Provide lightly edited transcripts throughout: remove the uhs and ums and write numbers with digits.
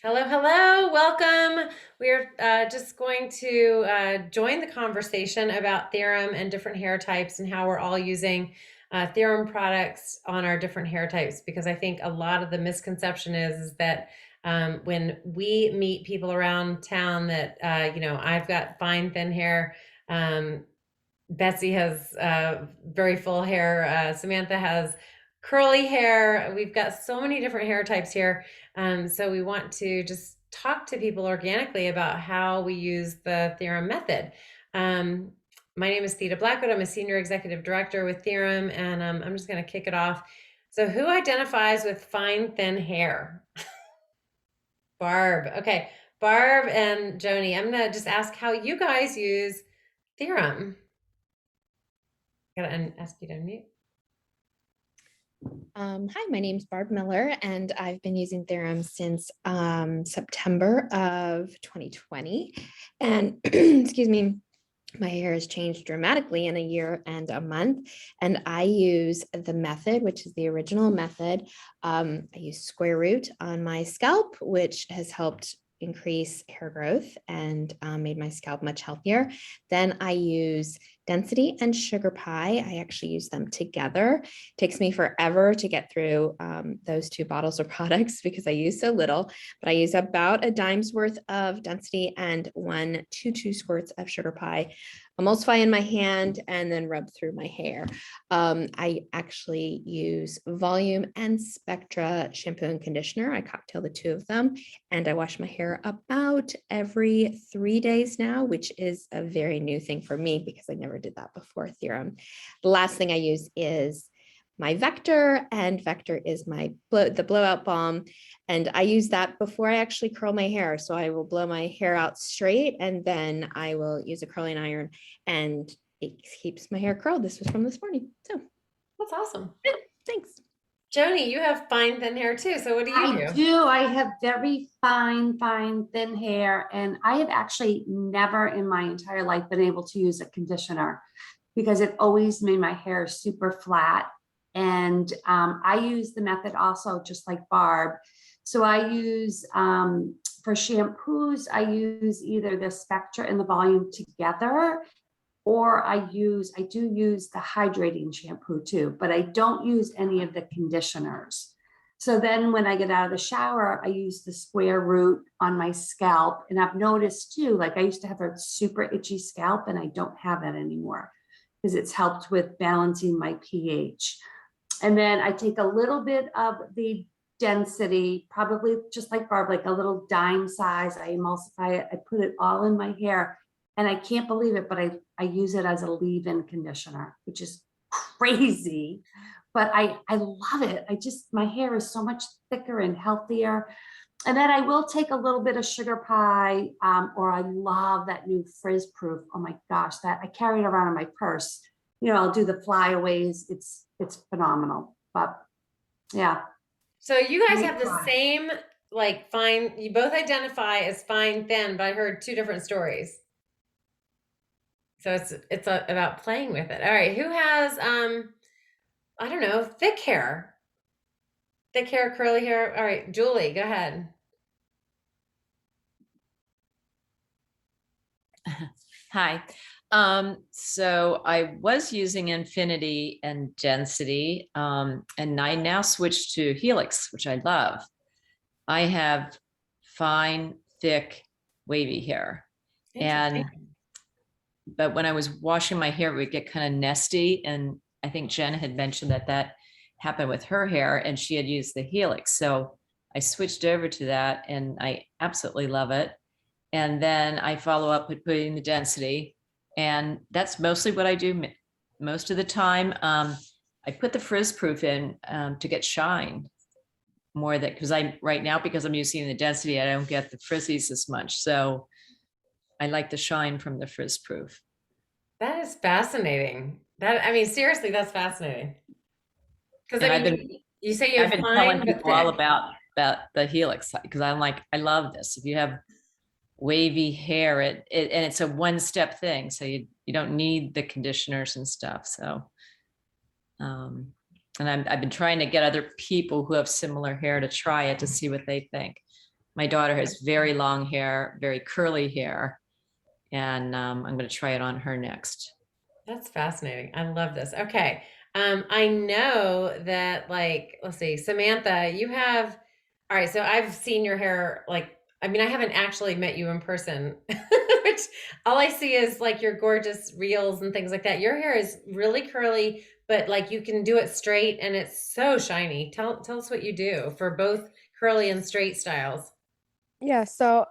Hello, hello, welcome. We're just going to join the conversation about Theorem and different hair types and how we're all using Theorem products on our different hair types, because I think a lot of the misconception is that when we meet people around town that, I've got fine, thin hair. Betsy has very full hair. Samantha has curly hair. We've got so many different hair types here. So we want to just talk to people organically about how we use the Theorem method. Um, my name is Theda Blackwood. I'm a senior executive director with Theorem, and I'm just going to kick it off. So, who identifies with fine, thin hair? Barb. Okay, Barb and Joni. I'm going to just ask how you guys use Theorem. Gotta ask you to unmute. Hi, my name is Barb Miller, and I've been using Theorem since September of 2020. And excuse me, my hair has changed dramatically in a year and a month. And I use the method, which is the original method. I use square root on my scalp, which has helped increase hair growth and made my scalp much healthier. Then I use density and sugar pie. I actually use them together. It takes me forever to get through those two bottles of products because I use so little, but I use about a dime's worth of density and 2 squirts of sugar pie, emulsify in my hand, and then rub through my hair. I actually use Volume and Spectra shampoo and conditioner. I cocktail the two of them, and I wash my hair about every 3 days now, which is a very new thing for me because I never did that before Theorem. The last thing I use is my Vector, and Vector is the Blowout Balm, and I use that before I actually curl my hair. So I will blow my hair out straight, and then I will use a curling iron, and it keeps my hair curled. This was from this morning. So That's awesome. yeah, thanks. Joni, you have fine, thin hair too. So what do you I do? do. I have very fine, thin hair, and I have actually never in my entire life been able to use a conditioner because it always made my hair super flat. And I use the method also just like Barb. So I use, for shampoos, I use either the Spectra and the Volume together, or I do use the hydrating shampoo too, but I don't use any of the conditioners. So then when I get out of the shower, I use the square root on my scalp. And I've noticed too, like I used to have a super itchy scalp and I don't have that anymore because it's helped with balancing my pH. And then I take a little bit of the density, probably just like Barb, like a little dime size. I emulsify it. I put it all in my hair. And I can't believe it, but I use it as a leave-in conditioner, which is crazy. But I love it. My hair is so much thicker and healthier. And then I will take a little bit of sugar pie, or I love that new frizz proof. Oh my gosh, that I carry it around in my purse. I'll do the flyaways. It's phenomenal. But yeah. So you guys Great have the try. same, like, fine, you both identify as fine, thin, but I heard two different stories. So it's about playing with it. All right, who has I don't know, thick hair? Thick hair, curly hair. All right, Julie, go ahead. Hi. So I was using Infinity and Density, and I now switched to Helix, which I love. I have fine, thick, wavy hair. But when I was washing my hair, it would get kind of nesty. And I think Jen had mentioned that happened with her hair and she had used the Helix. So I switched over to that and I absolutely love it. And then I follow up with putting the density. And that's mostly what I do most of the time. I put the frizz proof in to get shine more, that because because I'm using the density, I don't get the frizzies as much. So I like the shine from the frizz proof. That is fascinating. Seriously, that's fascinating. Because you say you've been telling people all about the Helix because I'm like, I love this. If you have wavy hair, and it's a one-step thing, so you don't need the conditioners and stuff. So, and I've been trying to get other people who have similar hair to try it to see what they think. My daughter has very long hair, very curly hair, and I'm going to try it on her next. That's fascinating. I love this. Okay. I know that, like, let's see, Samantha, you have, all right, so I've seen your hair, like, I mean, I haven't actually met you in person, which all I see is like your gorgeous reels and things like that. Your hair is really curly, but like you can do it straight and it's so shiny. Tell us what you do for both curly and straight styles. Yeah, so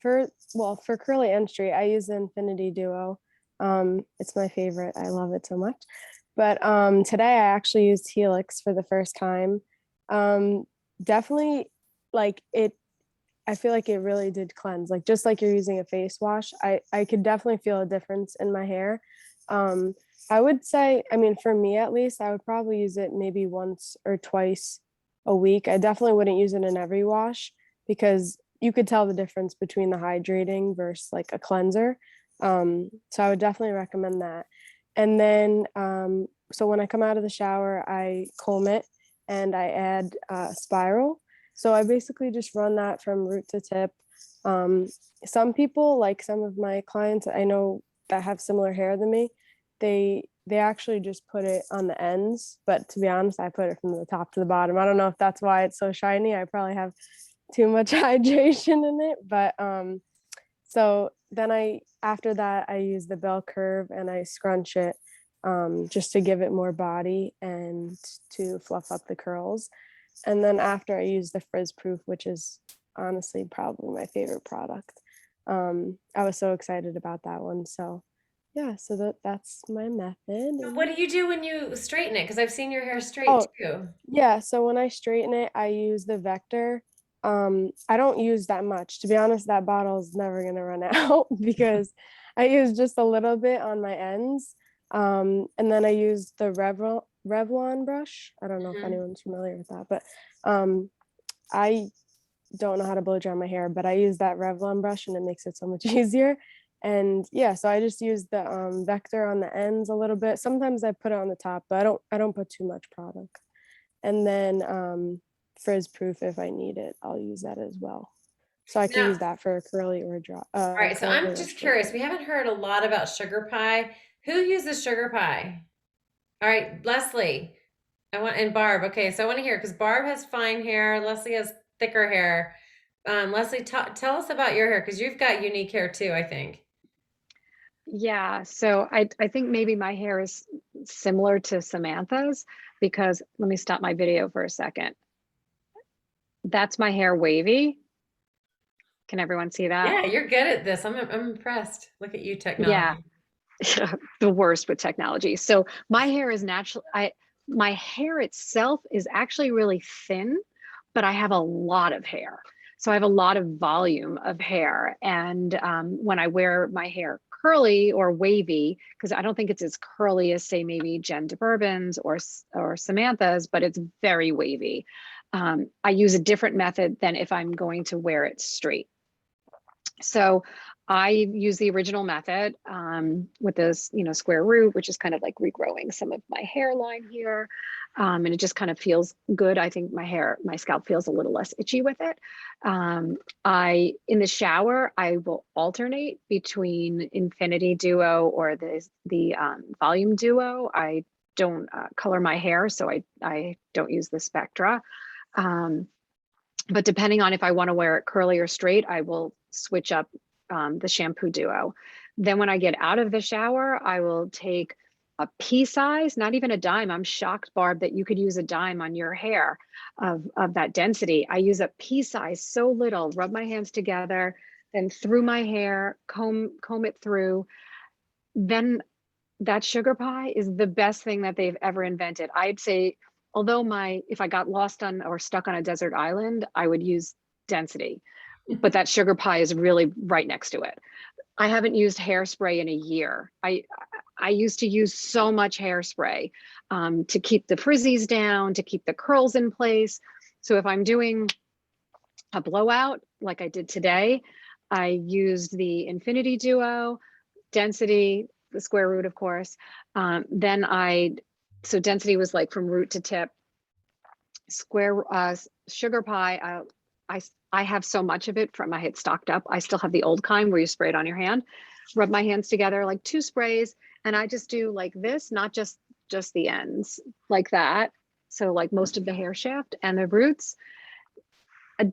for curly and straight, I use the Infinity Duo. It's my favorite. I love it so much. But today I actually used Helix for the first time. Definitely like it I feel like it really did cleanse. Like just like you're using a face wash, I could definitely feel a difference in my hair. Um I would say, I mean, for me at least, I would probably use it maybe once or twice a week. I definitely wouldn't use it in every wash because you could tell the difference between the hydrating versus like a cleanser. So I would definitely recommend that. And then, so when I come out of the shower, I comb it and I add spiral. So I basically just run that from root to tip. Um, some people, like some of my clients I know that have similar hair than me, they actually just put it on the ends. But to be honest, I put it from the top to the bottom. I don't know if that's why it's so shiny. I probably have too much hydration in it. But so then after that, I use the bell curve and I scrunch it just to give it more body and to fluff up the curls. And then after I use the frizz proof, which is honestly probably my favorite product. I was so excited about that one. So yeah, so that's my method. What do you do when you straighten it? Because I've seen your hair straight Oh, too. yeah, so when I straighten it, I use the Vector. I don't use that much. To be honest, that bottle is never gonna run out because I use just a little bit on my ends. And then I use the Revlon brush. I don't know if Mhm. anyone's familiar with that, but I don't know how to blow dry my hair, but I use that Revlon brush and it makes it so much easier. And yeah, so I just use the Vector on the ends a little bit. Sometimes I put it on the top, but I don't put too much product. And then frizz proof, if I need it, I'll use that as well. So I can Now, use that for curly or dry, all right, so curly I'm or just straight curious. hair. We haven't heard a lot about sugar pie. Who uses sugar pie? All right, Leslie. I want and Barb. Okay, so I want to hear because Barb has fine hair. Leslie has thicker hair. Leslie, tell us about your hair because you've got unique hair too, I think. Yeah, so I think maybe my hair is similar to Samantha's because let me stop my video for a second. That's my hair wavy. Can everyone see that? Yeah, you're good at this. I'm impressed. Look at you, Yeah, technology. the worst with technology. So my hair is natural. My hair itself is actually really thin, but I have a lot of hair. So I have a lot of volume of hair. And when I wear my hair curly or wavy, because I don't think it's as curly as say maybe Jen DeBourbon's or Samantha's, but it's very wavy. I use a different method than if I'm going to wear it straight. So I use the original method with this, square root, which is kind of like regrowing some of my hairline here. And it just kind of feels good. I think my scalp feels a little less itchy with it. In the shower, I will alternate between Infinity Duo or the Volume Duo. I don't color my hair, so I don't use the Spectra. But depending on if I want to wear it curly or straight, I will switch up the shampoo duo. Then when I get out of the shower, I will take a pea size, not even a dime. I'm shocked, Barb, that you could use a dime on your hair of that density. I use a pea size, so little, rub my hands together, then through my hair, comb it through. Then that sugar pie is the best thing that they've ever invented. I'd say, although if I got lost on or stuck on a desert island, I would use density, but that sugar pie is really right next to it. I haven't used hairspray in a year. I used to use so much hairspray to keep the frizzies down, to keep the curls in place. So if I'm doing a blowout like I did today, I used the Infinity Duo, density, the square root, of course. So density was like from root to tip. Sugar pie, I have so much of it from I had stocked up. I still have the old kind where you spray it on your hand, rub my hands together like 2 sprays. And I just do like this, not just the ends like that. So like most of the hair shaft and the roots,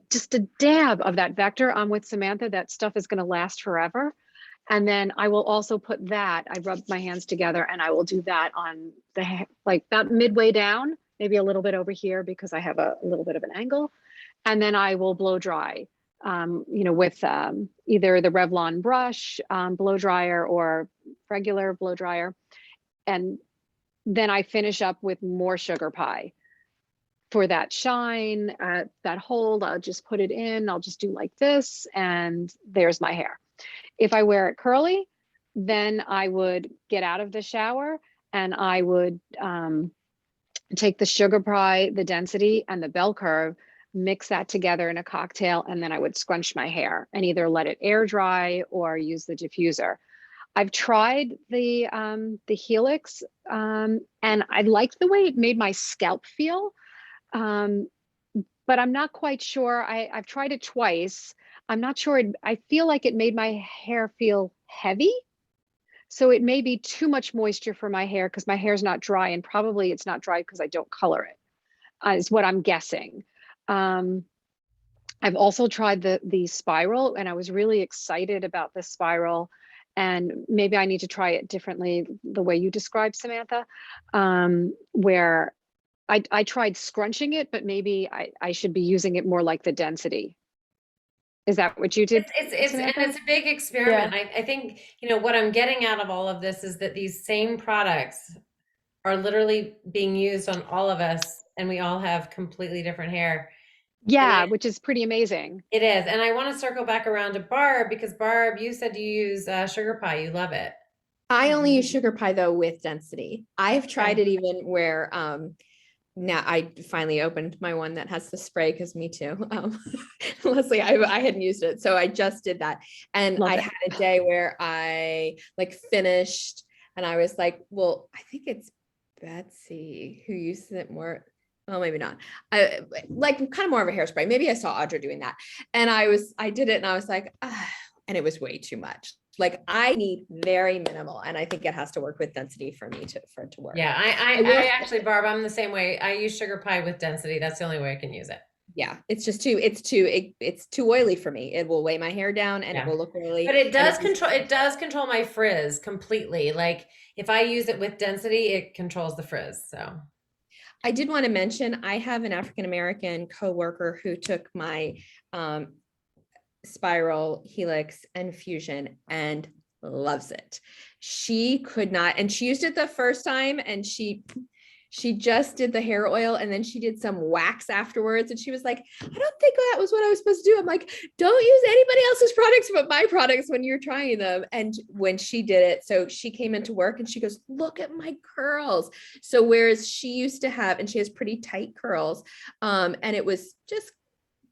just a dab of that Vector. I'm with Samantha. That stuff is going to last forever. And then I will also put that, I rub my hands together and I will do that on the hair, like about midway down, maybe a little bit over here because I have a little bit of an angle. And then I will blow dry, with either the Revlon brush blow dryer or regular blow dryer. And then I finish up with more sugar pie. For that shine, that hold, I'll just put it in. I'll just do like this, and there's my hair. If I wear it curly, then I would get out of the shower and I would take the sugar pie, the density, and the bell curve, mix that together in a cocktail, and then I would scrunch my hair and either let it air dry or use the diffuser. I've tried the Helix, and I liked the way it made my scalp feel. But I'm not quite sure. I've tried it twice. I'm not sure. I feel like it made my hair feel heavy. So it may be too much moisture for my hair because my hair's not dry, and probably it's not dry because I don't color it, is what I'm guessing. I've also tried the spiral, and I was really excited about the spiral. And maybe I need to try it differently, the way you described, Samantha, where I tried scrunching it, but maybe I should be using it more like the density. Is that what you did? And it's a big experiment. I think, what I'm getting out of all of this is that these same products are literally being used on all of us, and we all have completely different hair. Yeah, which is pretty amazing. It is. And I want to circle back around to Barb, because Barb, you said you use sugar pie. You love it. I only use sugar pie though with density. I've tried it even where now I finally opened my one that has the spray, because me too. Leslie, I hadn't used it. So I just did that. And Love I it. had a day where I like finished and I was like, well, I think it's Betsy who uses it more. Well, maybe not. I like kind of more of a hairspray. Maybe I saw Audra doing that. And I did it and I was like, and it was way too much. Like I need very minimal. And I think it has to work with density for it to work. Yeah, I actually, Barb, I'm the same way. I use sugar pie with density. That's the only way I can use it. Yeah, it's too oily for me. It will weigh my hair down and it will look oily. But it does control my frizz completely. Like if I use it with density, it controls the frizz. So I did want to mention, I have an African-American coworker who took my spiral, helix, and fusion and loves it. She could not, and she used it the first time and she just did the hair oil and then she did some wax afterwards. And she was like, I don't think that was what I was supposed to do. I'm like, don't use anybody else's products but my products when you're trying them. And when she did it, so she came into work and she goes, look at my curls. So whereas she used to have, and she has pretty tight curls, and it was just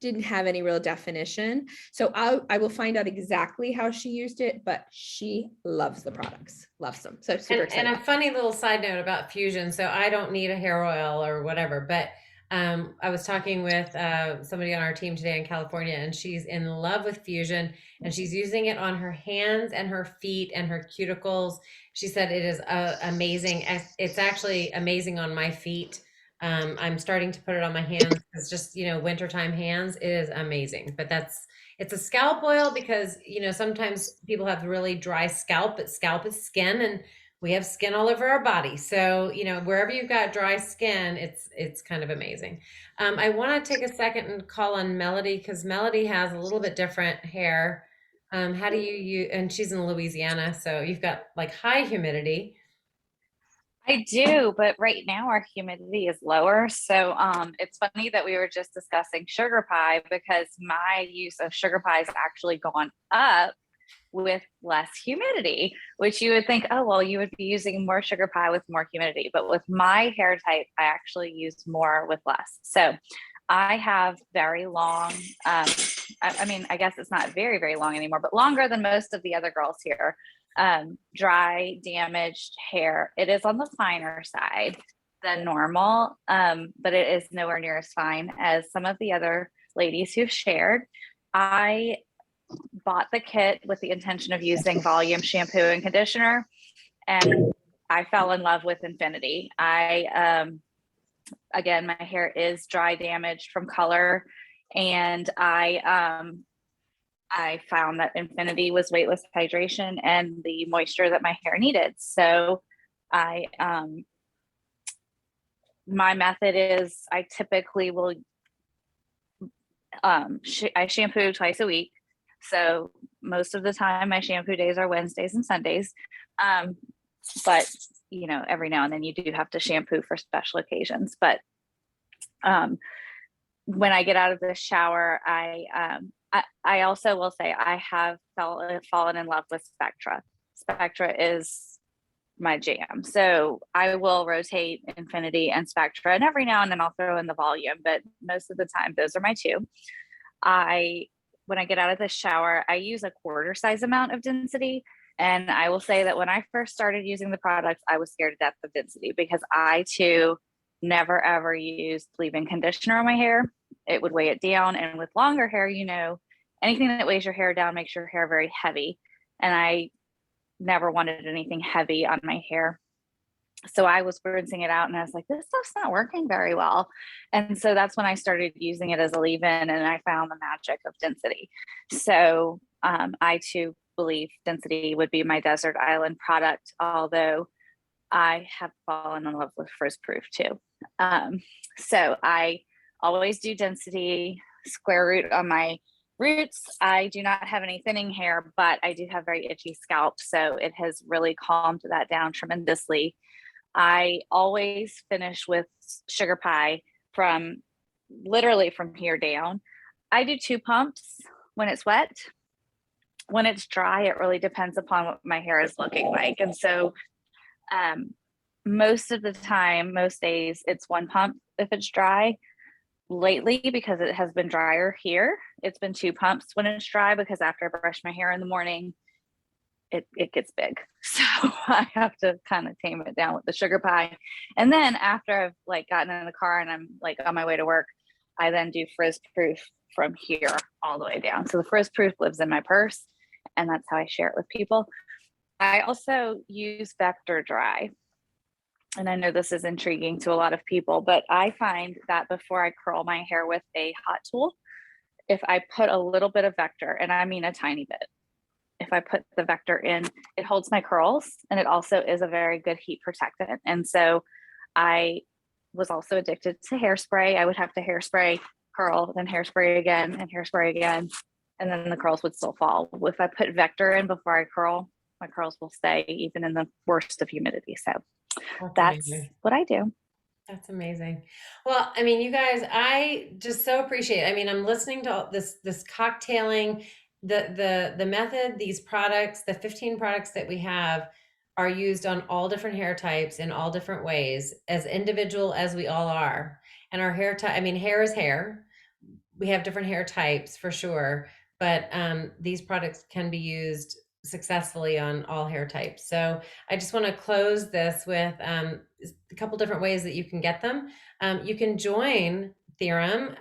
didn't have any real definition. So I will find out exactly how she used it, but she loves the products, loves them. So super excited. And a funny little side note about fusion. So I don't need a hair oil or whatever, but I was talking with somebody on our team today in California, and she's in love with fusion, and she's using it on her hands and her feet and her cuticles. She said it is amazing. It's actually amazing on my feet. I'm starting to put it on my hands. It's just, wintertime hands. It is amazing, but it's a scalp oil because, sometimes people have really dry scalp, but scalp is skin and we have skin all over our body. So, wherever you've got dry skin, it's kind of amazing. I want to take a second and call on Melody, because Melody has a little bit different hair. How do you, and she's in Louisiana, so you've got like high humidity. I do, but right now our humidity is lower. So it's funny that we were just discussing sugar pie, because my use of sugar pie has actually gone up with less humidity, which you would think, oh, well, you would be using more sugar pie with more humidity. But with my hair type, I actually use more with less. So I have very long, I mean, I guess it's not very, very long anymore, but longer than most of the other girls here. Dry, damaged hair. It is on the finer side than normal, but it is nowhere near as fine as some of the other ladies who've shared. I bought the kit with the intention of using volume shampoo and conditioner, and I fell in love with Infinity. Again, my hair is dry damaged from color, and I found that Infinity was weightless hydration and the moisture that my hair needed. So my method is I typically will, I shampoo twice a week. So most of the time my shampoo days are Wednesdays and Sundays. But every now and then you do have to shampoo for special occasions. But when I get out of the shower, I also will say I have fallen in love with Spectra. Spectra is my jam. So I will rotate Infinity and Spectra, and every now and then I'll throw in the volume, but most of the time those are my two. When I get out of the shower, I use a quarter size amount of density. And I will say that when I first started using the products, I was scared to death of density because I too never ever used leave-in conditioner on my hair. It would weigh it down. And with longer hair, anything that weighs your hair down makes your hair very heavy. And I never wanted anything heavy on my hair. So I was rinsing it out and I was like, this stuff's not working very well. And so that's when I started using it as a leave-in, and I found the magic of density. So I too believe density would be my desert island product, although I have fallen in love with frizz proof too. So I always do density, square root on my roots. I do not have any thinning hair, but I do have very itchy scalp. So it has really calmed that down tremendously. I always finish with sugar pie from literally from here down. I do 2 pumps when it's wet. When it's dry, it really depends upon what my hair is looking like. And so most of the time, most days, it's 1 pump if it's dry. Lately, because it has been drier here, it's been 2 pumps when it's dry, because after I brush my hair in the morning, it gets big. So I have to kind of tame it down with the sugar pie. And then after I've gotten in the car and I'm on my way to work, I then do frizz proof from here all the way down. So the frizz proof lives in my purse, and that's how I share it with people. I also use Vector Dry. And I know this is intriguing to a lot of people, but I find that before I curl my hair with a hot tool, if I put a little bit of Vector, and I mean a tiny bit, if I put the Vector in, it holds my curls, and it also is a very good heat protectant. And so I was also addicted to hairspray. I would have to hairspray, curl, then hairspray again, and hairspray again, and then the curls would still fall. If I put Vector in before I curl, my curls will stay even in the worst of humidity. So that's what I do. That's amazing. Well, I mean, you guys, I just so appreciate it. I mean, I'm listening to all this cocktailing, the method, these products, the 15 products that we have are used on all different hair types in all different ways, as individual as we all are. And our hair type, I mean, hair is hair. We have different hair types for sure, but these products can be used successfully on all hair types. So I just want to close this with a couple different ways that you can get them. You can join Theorem.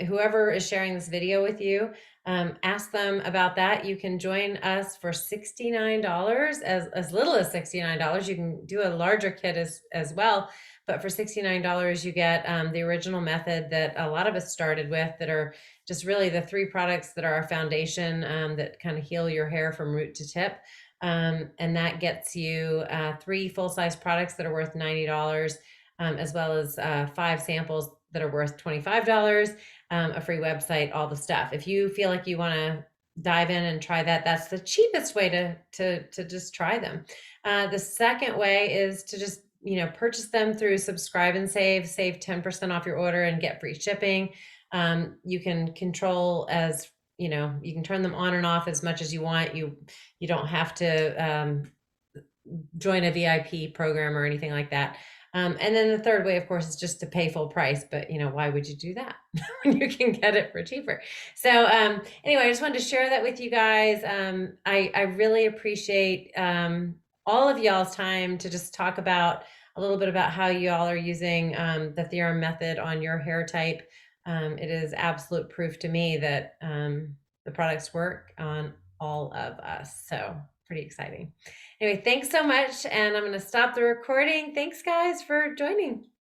Whoever is sharing this video with you, ask them about that. You can join us for $69, as little as $69. You can do a larger kit as well. But for $69, you get the original method that a lot of us started with, that are just really the 3 products that are our foundation, that kind of heal your hair from root to tip. And that gets you 3 full-size products that are worth $90, as well as 5 samples that are worth $25, a free website, all the stuff. If you feel like you want to dive in and try that, that's the cheapest way to just try them. The second way is to just purchase them through Subscribe and Save 10% off your order and get free shipping. You can control you can turn them on and off as much as you want. You don't have to join a VIP program or anything like that. And then the third way, of course, is just to pay full price. But why would you do that when you can get it for cheaper? So anyway, I just wanted to share that with you guys. I really appreciate all of y'all's time to just talk about a little bit about how y'all are using the Theorem method on your hair type. it is absolute proof to me that the products work on all of us. So pretty exciting. Anyway, thanks so much. And I'm going to stop the recording. Thanks, guys, for joining.